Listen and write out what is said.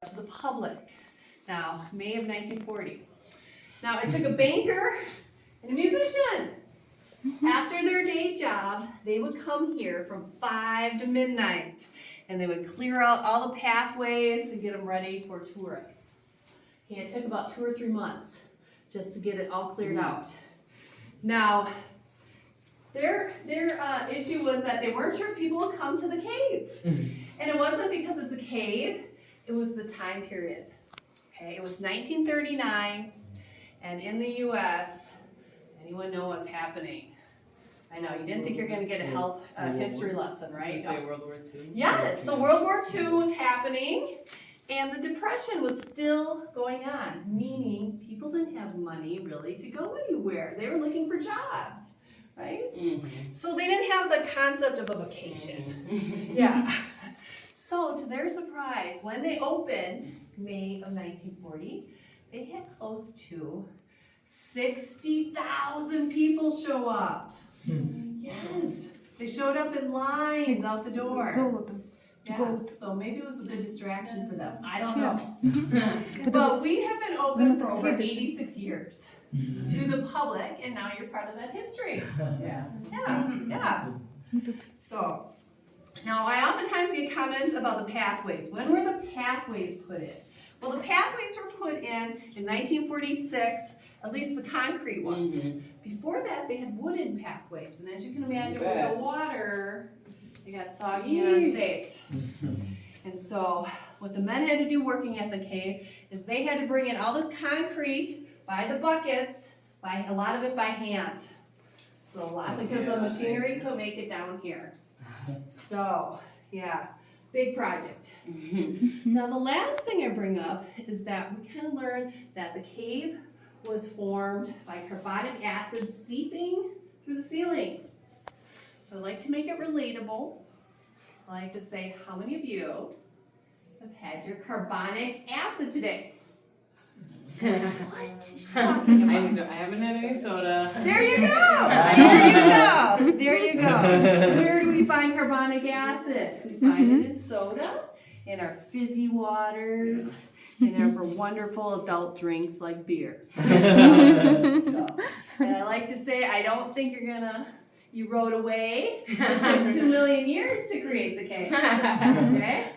to the public. Now, May of 1940. Now, it took a banker and a musician. After their day job, they would come here from 5 to midnight, and they would clear out all the pathways and get them ready for tourists. Okay, it took about 2 or 3 months just to get it all cleared out. Now, their issue was that they weren't sure if people would come to the cave. And it wasn't because it's a cave, it was the time period. Okay, it was 1939, and in the US, anyone know what's happening? I know, you didn't think you're going to get a health history lesson, right? Did you say World War II? Yes, so World War II was happening, and the Depression was still going on, meaning people didn't have money really to go anywhere. They were looking for jobs, right? Mm-hmm. So they didn't have the concept of a vacation. Yeah. So to their surprise, when they opened, May of 1940, they had close to 60,000 people show up. Yes, they showed up in lines out the door. Yeah, so maybe it was a good distraction for them. I don't know. But we have been open for over 86 years to the public, and now you're part of that history. Yeah. So, now I oftentimes get comments about the pathways. When were the pathways put in? Well, the pathways were put in 1946, at least the concrete ones. Before that, they had wooden pathways, and as you can imagine, with the water, they got soggy and unsafe. And so, what the men had to do working at the cave is they had to bring in all this concrete by the buckets, by a lot of it by hand. So lots of, because the machinery could make it down here. So, yeah, big project. Now the last thing I bring up is that we kind of learned that the cave was formed by carbonic acid seeping through the ceiling. So I'd like to make it relatable. I like to say, how many of you have had your carbonic acid today? What is she talking about? I haven't had any soda. There you go! There you go! There you go. Where do we find carbonic acid? We find it in soda, in our fizzy waters, in our wonderful adult drinks like beer. And I like to say, I don't think you rode away. It took 2 million years to create the cave. Okay?